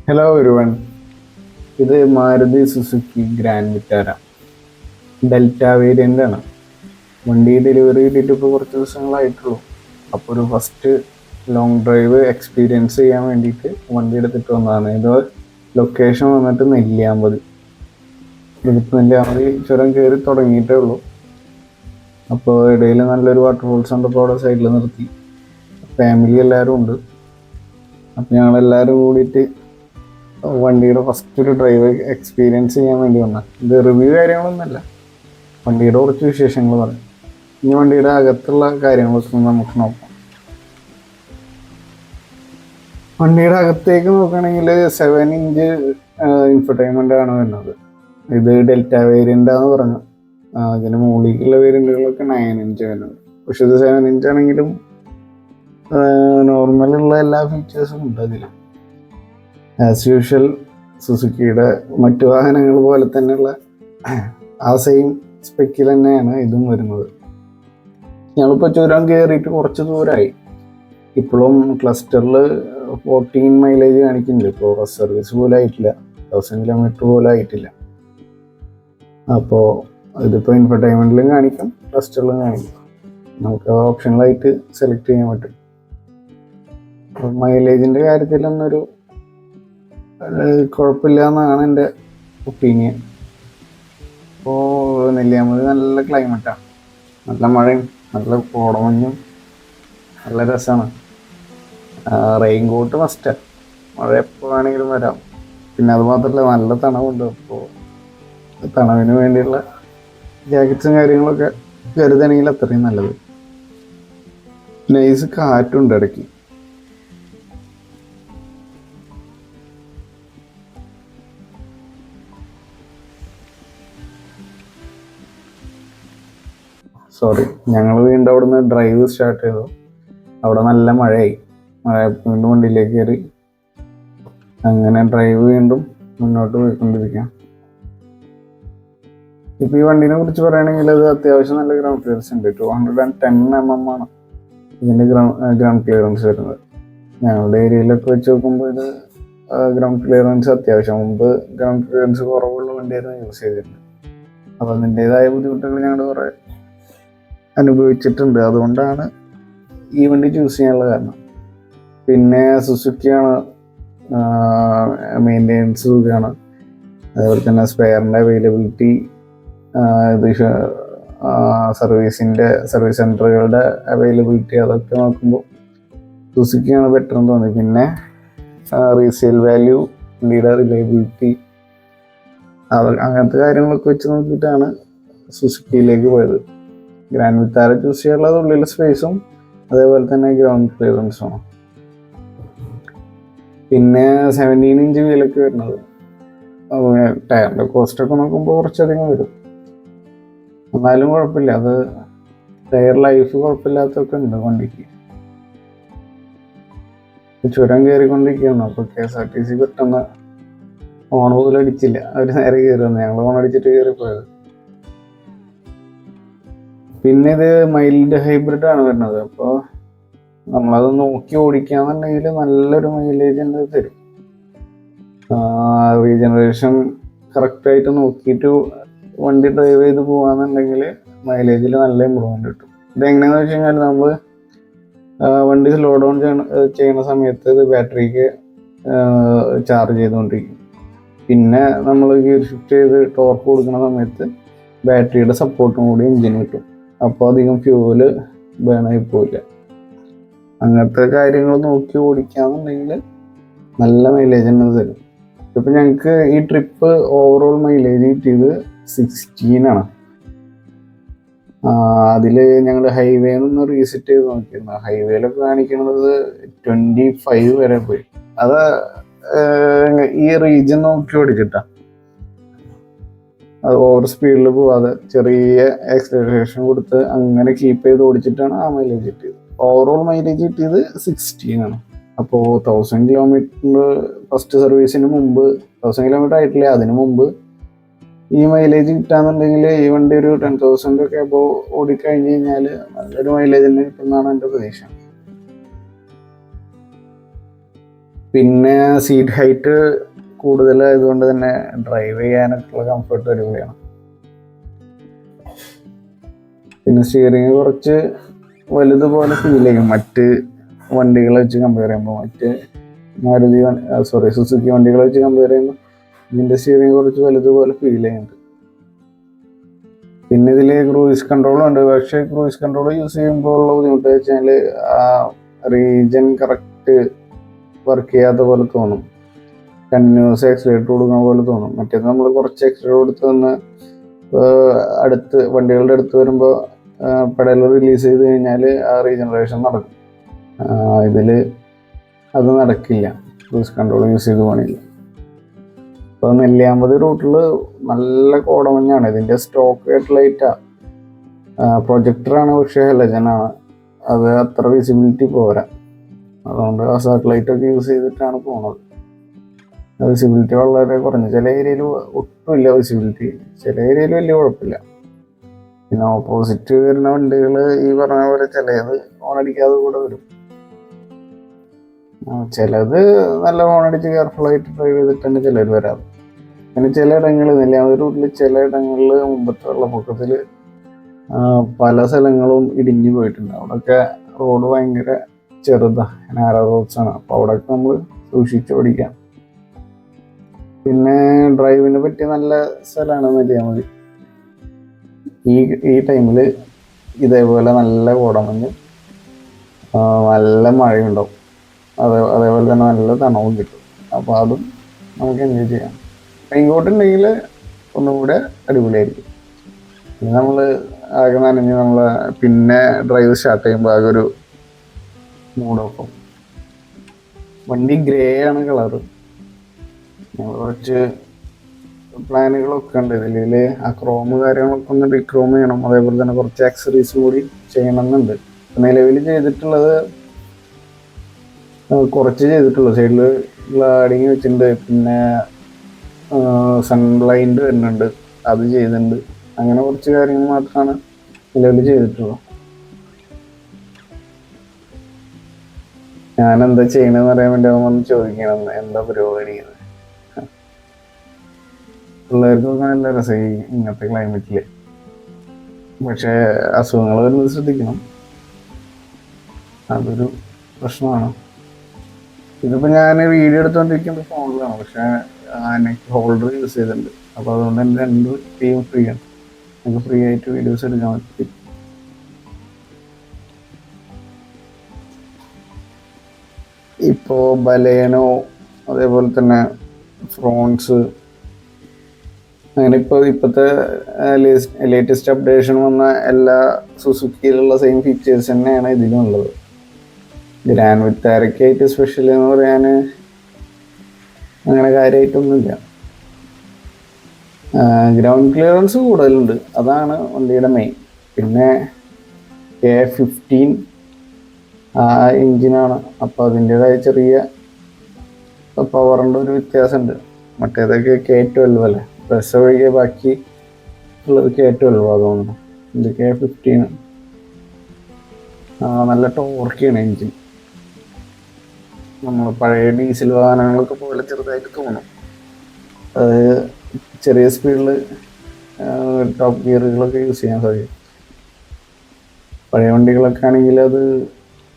Hello everyone, ഇത് Maruti Suzuki grand Vitara delta variant ആണ്. വണ്ടി ഡെലിവറി കിട്ടിയിട്ട് ഇപ്പോൾ കുറച്ച് ദിവസങ്ങളായിട്ടുള്ളൂ. അപ്പോൾ ഒരു ഫസ്റ്റ് ലോങ് ഡ്രൈവ് എക്സ്പീരിയൻസ് ചെയ്യാൻ വേണ്ടിയിട്ട് വണ്ടി എടുത്തിട്ട് വന്നതാണ്. ഇത് ലൊക്കേഷൻ വന്നിട്ട് നെല്ലിയാമ്പതി. ഇതിപ്പോൾ നെല്ലിയാമ്പതി ചുരം കയറി തുടങ്ങിയിട്ടേ ഉള്ളൂ. അപ്പോൾ ഇടയിൽ നല്ലൊരു വാട്ടർഫോൾസ് ഉണ്ട്. അപ്പോൾ അവിടെ സൈഡിൽ നിർത്തി. ഫാമിലി എല്ലാവരും ഉണ്ട്. അപ്പോൾ ഞങ്ങളെല്ലാവരും കൂടിയിട്ട് വണ്ടിയുടെ ഫസ്റ്റ് ഒരു ഡ്രൈവ് എക്സ്പീരിയൻസ് ചെയ്യാൻ വേണ്ടി വന്ന. ഇത് റിവ്യൂ കാര്യങ്ങളൊന്നുമല്ല, വണ്ടിയുടെ കുറച്ച് വിശേഷങ്ങൾ പറയാം. ഈ വണ്ടിയുടെ അകത്തുള്ള കാര്യങ്ങളൊക്കെ നമുക്ക് നോക്കാം. വണ്ടിയുടെ അകത്തേക്ക് നോക്കുകയാണെങ്കിൽ 7 ഇഞ്ച് ഇൻഫർടൈൻമെൻ്റ് ആണ് വരുന്നത്. ഇത് ഡെൽറ്റ വേരിയൻ്റാന്ന് പറഞ്ഞു. അതിന് മുകളിലേക്കുള്ള വേരിയൻറ്റുകളൊക്കെ 9 ഇഞ്ച് വരുന്നത്. പക്ഷെ ഇത് 7 ഇഞ്ച് ആണെങ്കിലും നോർമലുള്ള എല്ലാ ഫീച്ചേഴ്സും ഉണ്ട് അതിൽ. ആസ് യൂഷ്വൽ സുസുക്കിയുടെ മറ്റു വാഹനങ്ങൾ പോലെ തന്നെയുള്ള ആ സെയിം സ്പെക്കിൽ തന്നെയാണ് ഇതും വരുന്നത്. ഞങ്ങളിപ്പോൾ ചുരം കയറിയിട്ട് കുറച്ച് ദൂരമായി. ഇപ്പോഴും ക്ലസ്റ്ററിൽ 14 മൈലേജ് കാണിക്കുന്നുണ്ട്. ഇപ്പോൾ ബസ് സർവീസ് പോലും ആയിട്ടില്ല, 1000 കിലോമീറ്റർ പോലും ആയിട്ടില്ല. അപ്പോൾ ഇതിപ്പോൾ ഇൻഫർടൈൻമെൻറ്റിലും കാണിക്കും, ക്ലസ്റ്ററിലും കാണിക്കും. നമുക്ക് ഓപ്ഷണലായിട്ട് സെലക്ട് ചെയ്യാൻ പറ്റും. മൈലേജിൻ്റെ കാര്യത്തിലൊന്നൊരു കുഴപ്പമില്ല എന്നാണ് എൻ്റെ ഒപ്പീനിയൻ. ഇപ്പോൾ നെല്ലിയാമ്പതി നല്ല ക്ലൈമറ്റാണ്, നല്ല മഴയും നല്ല കോടമഞ്ഞും, നല്ല രസമാണ്. റെയിൻ കോട്ട് മസ്റ്റാണ്, മഴ എപ്പോൾ വേണമെങ്കിലും വരാം. പിന്നെ അതുമാത്രമല്ല നല്ല തണവുണ്ട്. അപ്പോൾ തണവിന് വേണ്ടിയുള്ള ജാക്കറ്റ്സും കാര്യങ്ങളൊക്കെ കരുതണമെങ്കിൽ അത്രയും നല്ലത്. നൈസ് കാറ്റുണ്ട് ഇടയ്ക്ക്. സോറി, ഞങ്ങൾ വീണ്ടും അവിടെ നിന്ന് ഡ്രൈവ് സ്റ്റാർട്ട് ചെയ്തു. അവിടെ നല്ല മഴയായി. മഴ വീണ്ടും വണ്ടിയിലേക്ക് കയറി. അങ്ങനെ ഡ്രൈവ് വീണ്ടും മുന്നോട്ട് പോയിക്കൊണ്ടിരിക്കാം. ഇപ്പോൾ ഈ വണ്ടീനെ കുറിച്ച് പറയുകയാണെങ്കിൽ അത് അത്യാവശ്യം നല്ല ഗ്രൗണ്ട് ക്ലിയറൻസ് ഉണ്ട്. 210 mm ആണ് ഇതിൻ്റെ ഗ്രൗണ്ട് ക്ലിയറൻസ് വരുന്നത്. ഞങ്ങളുടെ ഏരിയയിലൊക്കെ വെച്ച് നോക്കുമ്പോൾ ഇത് ഗ്രൗണ്ട് ക്ലിയറൻസ് അത്യാവശ്യം. മുമ്പ് ഗ്രൗണ്ട് ക്ലിയറൻസ് കുറവുള്ള വണ്ടിയായിരുന്നു യൂസ് ചെയ്തിരുന്നത്. അപ്പോൾ അതിൻ്റേതായ ബുദ്ധിമുട്ടുകൾ ഞങ്ങൾ കുറേ അനുഭവിച്ചിട്ടുണ്ട്. അതുകൊണ്ടാണ് ഈ വണ്ടി ചൂസ് ചെയ്യാനുള്ള കാരണം. പിന്നെ സുസുക്കിയാണ്, മെയിൻ്റെനൻസ് സുഖമാണ്. അതുപോലെ തന്നെ സ്പെയറിൻ്റെ അവൈലബിലിറ്റി, സർവീസ് സെൻറ്ററുകളുടെ അവൈലബിലിറ്റി, അതൊക്കെ നോക്കുമ്പോൾ സുസുക്കിയാണ് ബെറ്റർ എന്ന് തോന്നി. പിന്നെ റീസെയിൽ വാല്യൂ, വണ്ടിയുടെ റിലയബിലിറ്റി, അങ്ങനത്തെ കാര്യങ്ങളൊക്കെ വെച്ച് നോക്കിയിട്ടാണ് സുസുക്കിയിലേക്ക് പോയത്. ഗ്രാൻഡ് വിറ്റാര ചൂസ് ചെയ്യാനുള്ളത് ഉള്ളിലെ സ്പേസും അതേപോലെ തന്നെ ഗ്രൗണ്ട് ക്ലിയറൻസുമാണ്. പിന്നെ 17 ഇഞ്ച് വീലൊക്കെ വരുന്നത്. ടയറിൻ്റെ കോസ്റ്റൊക്കെ നോക്കുമ്പോൾ കുറച്ചധികം വരും, എന്നാലും കുഴപ്പമില്ല. അത് ടയർ ലൈഫ് കുഴപ്പമില്ലാത്തൊക്കെ ഉണ്ട് വണ്ടിക്ക്. ചുരം കയറിക്കൊണ്ടിരിക്കുകയാണ്. അപ്പോൾ KSRTC പെട്ടെന്ന് ഓൺ പോലും അടിച്ചില്ല, അവർ നേരെ കയറി വന്നു. ഞങ്ങൾ ഓൺ അടിച്ചിട്ട് കയറിപ്പോയത്. പിന്നെ ഇത് മൈൽഡ് ഹൈബ്രിഡ് ആണ് വരുന്നത്. അപ്പോൾ നമ്മളത് നോക്കി ഓടിക്കുകയാണെന്നുണ്ടെങ്കിൽ നല്ലൊരു മൈലേജ് തന്നെ തരും. റീജനറേഷൻ കറക്റ്റായിട്ട് നോക്കിയിട്ട് വണ്ടി ഡ്രൈവ് ചെയ്ത് പോകാന്നുണ്ടെങ്കിൽ മൈലേജിൽ നല്ല ഇമ്പ്രൂവ്മെൻ്റ് കിട്ടും. ഇതെങ്ങനെയാണെന്ന് വെച്ച് കഴിഞ്ഞാൽ നമ്മൾ വണ്ടി സ്ലോ ഡൗൺ ചെയ്യുന്ന സമയത്ത് ഇത് ബാറ്ററിക്ക് ചാർജ് ചെയ്തുകൊണ്ടിരിക്കും. പിന്നെ നമ്മൾ ഗിയർ ഷിഫ്റ്റ് ചെയ്ത് ടോർക്ക് കൊടുക്കുന്ന സമയത്ത് ബാറ്ററിയുടെ സപ്പോർട്ടും കൂടി എഞ്ചിന് കിട്ടും. അപ്പോൾ അധികം ഫ്യൂവല് ബേണായി പോവില്ല. അങ്ങനത്തെ കാര്യങ്ങൾ നോക്കി ഓടിക്കാന്നുണ്ടെങ്കിൽ നല്ല മൈലേജ് തന്നെ തരും. ഇപ്പം ഞങ്ങൾക്ക് ഈ ട്രിപ്പ് ഓവറോൾ മൈലേജ് കിട്ടിയത് 16 ആണ്. അതിൽ ഞങ്ങൾ ഹൈവേ നിന്ന് റീസെറ്റ് ചെയ്ത് നോക്കിയിരുന്നു. ഹൈവേയിലൊക്കെ കാണിക്കുന്നത് 25 വരെ പോയി. അത് ഈ റീജിയൻ നോക്കി ഓടിച്ചിട്ടാ. അത് ഓവർ സ്പീഡിൽ പോവാതെ ചെറിയ ആക്സിലറേഷൻ കൊടുത്ത് അങ്ങനെ കീപ്പ് ചെയ്ത് ഓടിച്ചിട്ടാണ് ആ മൈലേജ് കിട്ടിയത്. ഓവറോൾ മൈലേജ് കിട്ടിയത് 16 ആണ്. അപ്പോൾ 1000 കിലോമീറ്ററിൽ ഫസ്റ്റ് സർവീസിന് മുമ്പ്, 1000 കിലോമീറ്റർ ആയിട്ടില്ല, അതിന് മുമ്പ് ഈ മൈലേജ് കിട്ടാന്നുണ്ടെങ്കിൽ ഈ വണ്ടി ഒരു 10,000 ഒക്കെ അപ്പോൾ ഓടിക്കഴിഞ്ഞ് കഴിഞ്ഞാൽ നല്ലൊരു മൈലേജ് തന്നെ കിട്ടുമെന്നാണ് എൻ്റെ പ്രതീക്ഷ. പിന്നെ സീറ്റ് ഹൈറ്റ് കൂടുതലായതുകൊണ്ട് തന്നെ ഡ്രൈവ് ചെയ്യാനൊക്കെയുള്ള കംഫർട്ട് അടിപൊളിയാണ്. പിന്നെ സ്റ്റിയറിങ് കുറച്ച് വലുതുപോലെ ഫീൽ ചെയ്യും മറ്റ് വണ്ടികളെ വെച്ച് കമ്പയർ ചെയ്യുമ്പോൾ. മറ്റ് സുസുക്കി വണ്ടികളെ വെച്ച് കമ്പയർ ചെയ്യുമ്പോൾ ഇതിൻ്റെ സ്റ്റിയറിങ് കുറച്ച് വലുതുപോലെ ഫീൽ ചെയ്യുന്നുണ്ട്. പിന്നെ ഇതിൽ ക്രൂയിസ് കൺട്രോളും ഉണ്ട്. പക്ഷേ ക്രൂയിസ് കൺട്രോൾ യൂസ് ചെയ്യുമ്പോൾ ഉള്ള ബുദ്ധിമുട്ട് വെച്ചാൽ ആ റീജൻ കറക്റ്റ് വർക്ക് ചെയ്യാത്ത പോലെ തോന്നും. കണ്ടിന്യൂസ് എക്സിലേറ്റർ കൊടുക്കുന്ന പോലെ തോന്നും. മറ്റേത് നമ്മൾ കുറച്ച് എക്സിലേറ്റർ കൊടുത്ത് വന്ന് വണ്ടികളുടെ അടുത്ത് വരുമ്പോൾ പെഡൽ റിലീസ് ചെയ്ത് കഴിഞ്ഞാൽ ആ റീജനറേഷൻ നടക്കും. ഇതിൽ അത് നടക്കില്ല ക്രൂസ് കൺട്രോൾ യൂസ് ചെയ്ത് പോകണില്ല. അപ്പോൾ നെല്ലിയാമ്പതി റൂട്ടിൽ നല്ല കോടമഞ്ഞാണ്. ഇതിൻ്റെ സ്റ്റോക്ക് ഹെഡ്ലൈറ്റാണ്, പ്രൊജക്ടറാണ്, പക്ഷേ ഹെലജനാണ്. അത് അത്ര വിസിബിലിറ്റി പോരാ. അതുകൊണ്ട് ആ സാറ്റലൈറ്റൊക്കെ യൂസ് ചെയ്തിട്ടാണ് പോകുന്നത്. വിസിബിലിറ്റി വളരെ കുറഞ്ഞു. ചില ഏരിയയിൽ ഒട്ടുമില്ല വിസിബിലിറ്റി, ചില ഏരിയയിൽ വലിയ കുഴപ്പമില്ല. പിന്നെ ഓപ്പോസിറ്റ് വരുന്ന വണ്ടികൾ ഈ പറഞ്ഞ പോലെ ചിലത് ഹോണടിക്കാതെ കൂടെ വരും. ചിലത് നല്ല ഹോണടിച്ച് കെയർഫുള്ളായിട്ട് ഡ്രൈവ് ചെയ്തിട്ടാണ് ചിലർ വരാറ്. പിന്നെ ചിലയിടങ്ങളിൽ നെല്ലിയാമ്പതി റൂട്ടിൽ ചിലയിടങ്ങളിൽ മുമ്പത്തെ വെള്ളപ്പൊക്കത്തിൽ പല സ്ഥലങ്ങളും ഇടിഞ്ഞു പോയിട്ടുണ്ട്. അവിടെയൊക്കെ റോഡ് ഭയങ്കര ചെറുതാണ്, നാരോ റോഡ്സാണ്. അപ്പോൾ അവിടെയൊക്കെ നമ്മൾ സൂക്ഷിച്ച് ഓടിക്കാം. പിന്നെ ഡ്രൈവിന് പറ്റിയ നല്ല സ്ഥലമാണ് നെല്ലിയാമ്പതി. ഈ ടൈമിൽ ഇതേപോലെ നല്ല കോടമഞ്ഞ്, നല്ല മഴയുണ്ടാവും. അതേപോലെ തന്നെ നല്ല തണവും കിട്ടും. അപ്പോൾ അതും നമുക്ക് എൻജോയ് ചെയ്യാം. റെയിൻകോട്ട് ഉണ്ടെങ്കിൽ ഒന്നും കൂടെ അടിപൊളിയായിരിക്കും. പിന്നെ നമ്മൾ ആകെ നനഞ്ഞ് പിന്നെ ഡ്രൈവ് സ്റ്റാർട്ട് ചെയ്യുമ്പോൾ ആകെ ഒരു മൂടൊപ്പം. വണ്ടി ഗ്രേ ആണ് കളറ്. കുറച്ച് പ്ലാനുകളൊക്കെ ഉണ്ട് ഇതിൽ. ആ ക്രോമ് കാര്യങ്ങളൊക്കെ ഒന്ന് റീക്രോം ചെയ്യണം. അതേപോലെ തന്നെ കുറച്ച് ആക്സറീസും കൂടി ചെയ്യണമെന്നുണ്ട്. നിലവിൽ ചെയ്തിട്ടുള്ളത് കുറച്ച് ചെയ്തിട്ടുള്ളൂ. സൈഡിൽ ഗ്ലാഡിങ് വെച്ചിട്ടുണ്ട്. പിന്നെ സൺബ്ലൈൻഡ് വരുന്നുണ്ട്, അത് ചെയ്തിട്ടുണ്ട്. അങ്ങനെ കുറച്ച് കാര്യങ്ങൾ മാത്രമാണ് നിലവിൽ ചെയ്തിട്ടുള്ളൂ. ഞാനെന്താ ചെയ്യണമെന്ന് അറിയാൻ വേണ്ടി അവൻ വന്ന് ചോദിക്കണം എന്താ പരിപാടി. പിള്ളേർക്കൊക്കെ നല്ല രസമായി ഇങ്ങനത്തെ ക്ലൈമറ്റിൽ. പക്ഷേ അസുഖങ്ങൾ വരുന്നത് ശ്രദ്ധിക്കണം, അതൊരു പ്രശ്നമാണ്. ഇതിപ്പോൾ ഞാൻ വീഡിയോ എടുത്തുകൊണ്ടിരിക്കുന്നത് ഫോണിലാണ്, പക്ഷേ നെക്ക് ഹോൾഡർ യൂസ് ചെയ്തിട്ടുണ്ട്. അപ്പോൾ അതുകൊണ്ട് തന്നെ 2 ടീം ഫ്രീ ആണ്. നമുക്ക് ഫ്രീ ആയിട്ട് വീഡിയോസ് എടുക്കാൻ പറ്റും. ഇപ്പോൾ ബലേനോ, അതേപോലെ തന്നെ ഫ്രോൺസ്, അങ്ങനെ ഇപ്പോഴത്തെ ലേറ്റസ്റ്റ് അപ്ഡേഷൻ വന്ന എല്ലാ സുസുക്കിയിലുള്ള സെയിം ഫീച്ചേഴ്സ് തന്നെയാണ് ഇതിലുള്ളത്. ഗ്രാൻഡ് വിറ്റാരയ്ക്കായിട്ട് സ്പെഷ്യൽ എന്ന് പറയാൻ അങ്ങനെ കാര്യമായിട്ടൊന്നുമില്ല. ഗ്രൗണ്ട് ക്ലിയറൻസ് കൂടുതലുണ്ട്, അതാണ് വണ്ടിയുടെ മെയിൻ. പിന്നെ K15 ആ എഞ്ചിനാണ്, അപ്പോൾ അതിൻ്റെതായ ചെറിയ പവറിൻ്റെ ഒരു വ്യത്യാസമുണ്ട്. മറ്റേതൊക്കെ K12 അല്ലേ, പ്ലസ് ഒഴികെ ബാക്കി ഉള്ളത് K12. അതുകൊണ്ട് ഇത് K15. നല്ല ടോർക്കിയാണ് എഞ്ചിൻ. നമ്മൾ പഴയ ഡീസൽ വാഹനങ്ങളൊക്കെ പോലെ ചെറുതായിട്ട് തോന്നും. അത് ചെറിയ സ്പീഡിൽ ടോപ്പ് ഗിയറുകളൊക്കെ യൂസ് ചെയ്യാൻ സാധിക്കും. പഴയ വണ്ടികളൊക്കെ ആണെങ്കിൽ അത്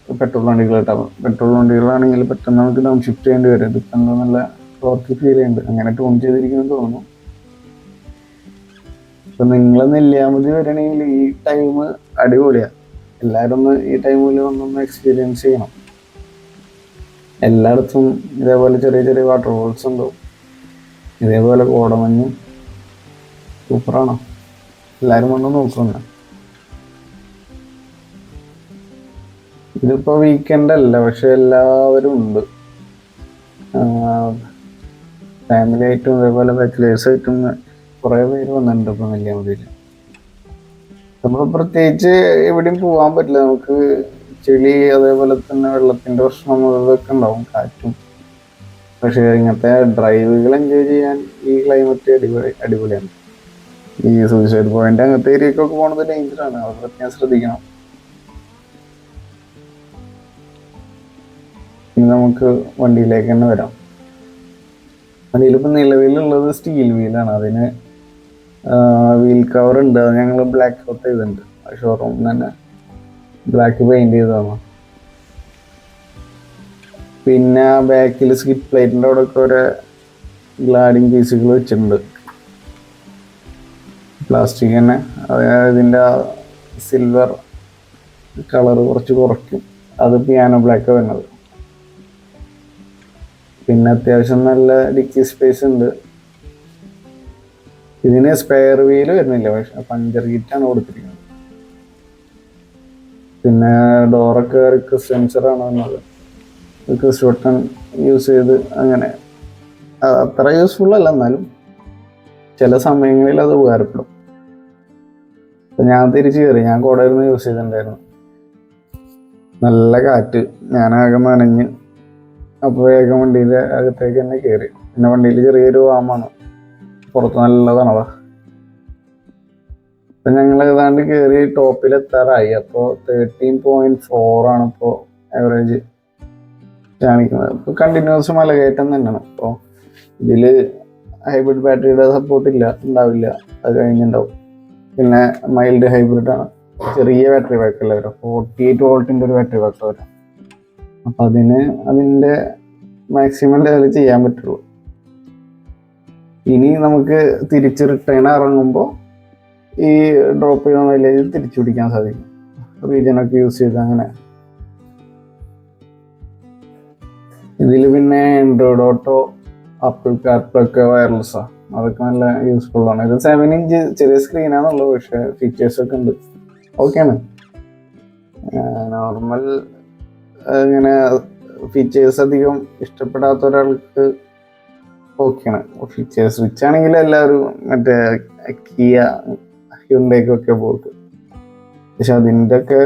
പെട്രോൾ വണ്ടികളായിട്ടാവും. പെട്രോൾ വണ്ടികളാണെങ്കിൽ പെട്ടെന്ന് നമുക്ക് ഡൗൺ ഷിഫ്റ്റ് ചെയ്യേണ്ടി വരും. ഇതിപ്പോൾ എന്താ നല്ല ടോർക്ക് ഫീൽ ചെയ്യുന്നുണ്ട്, അങ്ങനെ ടൂൺ ചെയ്തിരിക്കുമെന്ന് തോന്നുന്നു. ഇപ്പം നിങ്ങൾ നെല്ലിയാമ്പതി വരണമെങ്കിൽ ഈ ടൈം അടിപൊളിയാണ്. എല്ലാവരും ഒന്ന് ഈ ടൈമിൽ ഒന്നൊന്ന് എക്സ്പീരിയൻസ് ചെയ്യണം. എല്ലായിടത്തും ഇതേപോലെ ചെറിയ ചെറിയ വാട്ടർഫോൾസ് ഉണ്ടാവും, ഇതേപോലെ കോടമഞ്ഞും. സൂപ്പറാണ്, എല്ലാവരും വന്ന് നോക്കുന്നു. ഇതിപ്പോൾ വീക്കെൻഡ് അല്ല, പക്ഷെ എല്ലാവരും ഉണ്ട്. ഫാമിലി ആയിട്ടും അതേപോലെ ബാച്ചിലേഴ്സ് ആയിട്ടും കുറേ പേര് വന്നിട്ടുണ്ട് ഇപ്പോൾ നെല്ലിയാമ്പതിയിൽ. നമ്മൾ പ്രത്യേകിച്ച് എവിടെയും പോകാൻ പറ്റില്ല, നമുക്ക് ചെളി അതേപോലെ തന്നെ വെള്ളത്തിൻ്റെ പ്രശ്നം അതൊക്കെ ഉണ്ടാവും, കാറ്റും. പക്ഷേ ഇങ്ങനത്തെ ഡ്രൈവുകൾ എൻജോയ് ചെയ്യാൻ ഈ ക്ലൈമറ്റ് അടിപൊളിയാണ്. ഈ സൂയിസൈഡ് പോയിന്റ് അങ്ങനത്തെ ഏരിയക്കൊക്കെ പോകുന്നത് ഡേഞ്ചറാണ്, അത് പ്രത്യേകം ശ്രദ്ധിക്കണം. ഇനി നമുക്ക് വണ്ടിയിലേക്ക് തന്നെ വരാം. വണ്ടിയിലിപ്പോൾ നിലവിലുള്ളത് സ്റ്റീൽ വീലാണ്. അതിന് വീൽ കവർ ഉണ്ട്, അത് ഞങ്ങൾ ബ്ലാക്ക് ഔട്ട് ചെയ്തിട്ടുണ്ട്. ഷോറൂമിൽ തന്നെ ബ്ലാക്ക് പെയിന്റ് ചെയ്തതാണ്. പിന്നെ ബാക്കിൽ സ്കിറ്റ് പ്ലേറ്റിൻ്റെ അവിടെ ഒക്കെ ഒരു ഗ്ലാഡിങ് പീസുകൾ വെച്ചിട്ടുണ്ട്, പ്ലാസ്റ്റിക് തന്നെ. ഇതിൻ്റെ സിൽവർ കളർ കുറയ്ക്കും, അത് പിയാനോ ബ്ലാക്ക് വരുന്നത്. പിന്നെ അത്യാവശ്യം നല്ല ഡിക്കി സ്പേസ് ഉണ്ട്. ഇതിന് സ്പെയർ വീല് വരുന്നില്ല, പക്ഷെ പഞ്ചർ കിറ്റാണ് കൊടുത്തിരിക്കുന്നത്. പിന്നെ ഡോറൊക്കെ റിക്വസ്റ്റ് സെൻസറാണ് വന്നത്, റിക്വസ്റ്റ് ബട്ടൺ യൂസ് ചെയ്ത് അങ്ങനെ. അത്ര യൂസ്ഫുൾ അല്ല, എന്നാലും ചില സമയങ്ങളിൽ അത് ഉപകാരപ്പെടും. അപ്പം ഞാൻ തിരിച്ചു കയറി, ഞാൻ കോടയിരുന്ന് യൂസ് ചെയ്തിട്ടുണ്ടായിരുന്നു. നല്ല കാറ്റ്, ഞാനാകെ നനഞ്ഞ്. അപ്പോൾ വേഗം വണ്ടിയുടെ അകത്തേക്ക് തന്നെ കയറി. പിന്നെ വണ്ടിയിൽ ചെറിയൊരു വാമാണ്, പുറത്ത് നല്ല തണവാ. അപ്പം ഞങ്ങൾ ഏതാണ്ട് കയറി ടോപ്പിലെത്താറായി. അപ്പോൾ 13.4 ആണ് ഇപ്പോൾ ആവറേജ് കാണിക്കുന്നത്. ഇപ്പോൾ കണ്ടിന്യൂസ് മലകയറ്റം തന്നെയാണ്. അപ്പോൾ ഇതിൽ ഹൈബ്രിഡ് ബാറ്ററിയുടെ സപ്പോർട്ട് ഉണ്ടാവില്ല, അത് കഴിഞ്ഞിട്ടുണ്ടാവും. പിന്നെ മൈൽഡ് ഹൈബ്രിഡ് ആണ്, ചെറിയ ബാറ്ററി ബാക്കല്ല വരാം, 48 വോൾട്ടിൻ്റെ ഒരു ബാറ്ററി ബാക്ക് വരാം. അപ്പം അതിൻ്റെ മാക്സിമം ലെവൽ ചെയ്യാൻ പറ്റുള്ളൂ. ഇനി നമുക്ക് തിരിച്ച് റിട്ടേൺ ഇറങ്ങുമ്പോൾ ഈ ഡ്രോപ്പ് ചെയ്യുന്ന മൈലേജ് തിരിച്ചു പിടിക്കാൻ സാധിക്കും, റീജനൊക്കെ യൂസ് ചെയ്ത്. അങ്ങനെ ഇതിൽ പിന്നെ ആൻഡ്രോയിഡ് ഓട്ടോ, ആപ്പിൾ കാർപ്ലേ ഒക്കെ വയർലെസ്സാണ്, അതൊക്കെ നല്ല യൂസ്ഫുൾ ആണ്. ഇത് 7 ഇഞ്ച് ചെറിയ സ്ക്രീനാണുള്ളത്, പക്ഷേ ഫീച്ചേഴ്സൊക്കെ ഉണ്ട്, ഓക്കെയാണ്. നോർമൽ ഇങ്ങനെ ഫീച്ചേഴ്സ് അധികം ഇഷ്ടപ്പെടാത്ത ഒരാൾക്ക് ഓക്കെയാണ്. ഫീച്ചേഴ്സ് റിച്ച് ആണെങ്കിൽ എല്ലാവരും മറ്റേ കിയ ഹ്യുണ്ടൈക്കൊക്കെ പോക്ക്. പക്ഷെ അതിൻ്റെ ഒക്കെ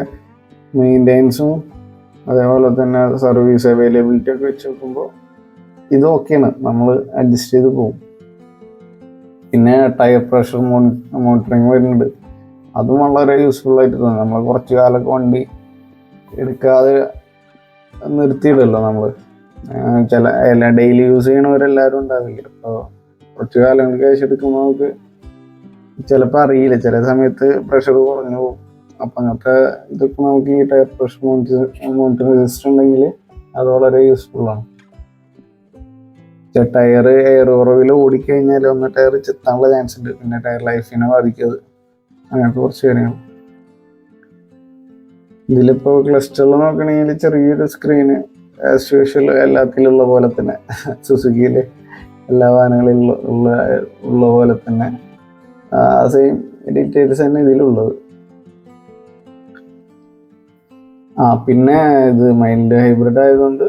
മെയിൻ്റെനൻസും അതേപോലെ തന്നെ സർവീസ് അവൈലബിലിറ്റി ഒക്കെ വെച്ച് നോക്കുമ്പോൾ ഇത് ഓക്കെയാണ്, നമ്മൾ അഡ്ജസ്റ്റ് ചെയ്ത് പോകും. പിന്നെ ടയർ പ്രഷർ മോണിറ്ററിങ് വരുന്നുണ്ട്, അതും വളരെ യൂസ്ഫുൾ ആയിട്ട് തോന്നുന്നു. നമ്മൾ കുറച്ച് കാലമൊക്കെ വണ്ടി എടുക്കാതെ നിർത്തിയിടല്ലോ നമ്മൾ, ഡെയിലി യൂസ് ചെയ്യണവരെല്ലാവരും ഉണ്ടാവില്ല. അപ്പോൾ കുറച്ച് കാലങ്ങൾക്ക് ശേഷം എടുക്കുമ്പോൾ നമുക്ക് ചിലപ്പോൾ അറിയില്ല, ചില സമയത്ത് പ്രഷർ കുറഞ്ഞു പോകും. അപ്പം അങ്ങനത്തെ ഇതൊക്കെ നമുക്ക് ഈ ടയർ പ്രഷർ മോണിറ്ററിങ് സിസ്റ്റം ഉണ്ടെങ്കിൽ അത് വളരെ യൂസ്ഫുള്ളാണ്. ടയർ എയർ കുറവിൽ ഓടിക്കഴിഞ്ഞാൽ ഒന്ന് ടയർ ചെത്താനുള്ള ചാൻസ് ഉണ്ട്, പിന്നെ ടയർ ലൈഫിനെ ബാധിക്കത്, അങ്ങനത്തെ കുറച്ച് കാര്യങ്ങൾ. ഇതിലിപ്പോൾ ക്ലസ്റ്ററിൽ നോക്കണമെങ്കിൽ ചെറിയൊരു സ്ക്രീന് ആസ് യൂഷ്വൽ എല്ലാത്തിലുള്ള പോലെ തന്നെ, സുസുക്കിയിലെ എല്ലാ വാഹനങ്ങളിലും ഉള്ള പോലെ തന്നെ സെയിം ഡീറ്റെയിൽസ് തന്നെ ഇതിലുള്ളത്. പിന്നെ ഇത് മൈൽഡ് ഹൈബ്രിഡ് ആയതുകൊണ്ട്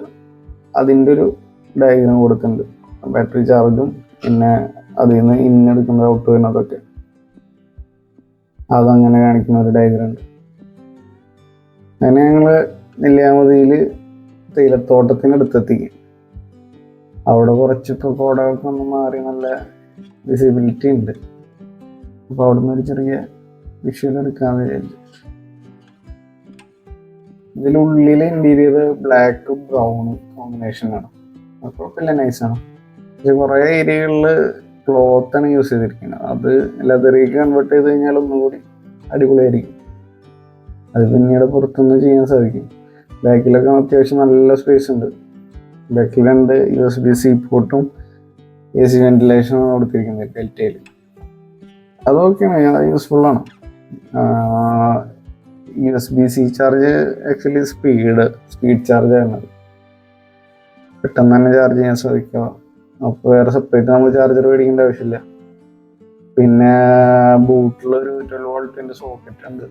അതിൻ്റെ ഒരു ഡയഗ്രാം കൊടുക്കുന്നുണ്ട്, ബാറ്ററി ചാർജും പിന്നെ അതിൽ നിന്ന് ഇന്നെടുക്കുന്ന ഔട്ട് വരുന്നതൊക്കെ അതങ്ങനെ കാണിക്കുന്ന ഒരു ഡയഗ്രാം ഉണ്ട്. അങ്ങനെ ഞങ്ങൾ നെല്ലിയാമ്പതിയിൽ തേയിലത്തോട്ടത്തിനടുത്തെത്തിക്കും. അവിടെ കുറച്ചിപ്പോൾ കോടകൾക്ക് ഒന്ന് മാറി നല്ല വിസിബിലിറ്റി ഉണ്ട്. അപ്പോൾ അവിടെ നിന്ന് ഒരു ചെറിയ വിഷ്വൽ എടുക്കാമെന്ന് വിചാരിച്ചു. ഇതിനുള്ളിൽ ഇൻറ്റീരിയർ ബ്ലാക്ക് ബ്രൗൺ കോമ്പിനേഷനാണ്, അപ്പോൾ കുഴപ്പമില്ല, നൈസാണ്. പക്ഷെ കുറേ ഏരിയകളിൽ ക്ലോത്താണ് യൂസ് ചെയ്തിരിക്കുന്നത്, അത് ലെതറിലേക്ക് കൺവേർട്ട് ചെയ്ത് കഴിഞ്ഞാൽ ഒന്നുകൂടി അടിപൊളിയായിരിക്കും. അത് പിന്നീട് പുറത്തുനിന്ന് ചെയ്യാൻ സാധിക്കും. ബാക്കിലൊക്കെ അത്യാവശ്യം നല്ല സ്പേസ് ഉണ്ട്. ബാക്കിൽ 2 USB-C പോർട്ടും AC വെന്റിലേഷനും കൊടുത്തിരിക്കുന്നത് ഡെൽറ്റയിൽ, അതൊക്കെയാണ്, യൂസ്ഫുള്ളാണ്. USB-C charge actually speed charge ആണ്, പെട്ടെന്ന് തന്നെ ചാർജ് ചെയ്യാൻ സാധിക്കുക. അപ്പോൾ വേറെ സെപ്പറേറ്റ് നമ്മൾ ചാർജർ മേടിക്കേണ്ട ആവശ്യമില്ല. പിന്നെ ബൂട്ടിലൊരു 12 വോൾട്ടിൻ്റെ സോക്കറ്റ് ഉണ്ട്,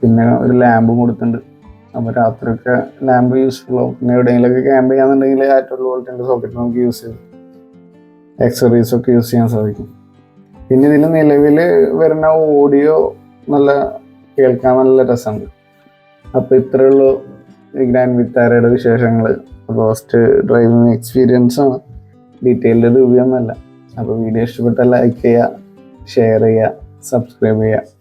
പിന്നെ ഒരു ലാമ്പും കൊടുത്തിട്ടുണ്ട്. അപ്പോൾ രാത്രിയൊക്കെ ലാമ്പ് യൂസ്ഫുൾ ആവും. പിന്നെ എവിടെയെങ്കിലുമൊക്കെ ക്യാമ്പ് ചെയ്യാന്നുണ്ടെങ്കിൽ ആ 12 വോൾട്ടിൻ്റെ സോക്കറ്റ് നമുക്ക് യൂസ് ചെയ്ത് ആക്സറീസൊക്കെ യൂസ് ചെയ്യാൻ സാധിക്കും. പിന്നെ ഇതിൽ നിലവിൽ വരുന്ന ഓഡിയോ നല്ല കേൾക്കാൻ നല്ല രസമുണ്ട്. അപ്പോൾ ഇത്രയേ ഉള്ളൂ ഈ ഗ്രാൻഡ് വിറ്റാരയുടെ വിശേഷങ്ങൾ. ഫസ്റ്റ് ഡ്രൈവിംഗ് എക്സ്പീരിയൻസ് ആണ്, ഡീറ്റെയിൽഡ് റിവ്യൂ ഒന്നുമല്ല. അപ്പോൾ വീഡിയോ ഇഷ്ടപ്പെട്ടാൽ ലൈക്ക് ചെയ്യുക, ഷെയർ ചെയ്യുക, സബ്സ്ക്രൈബ് ചെയ്യുക.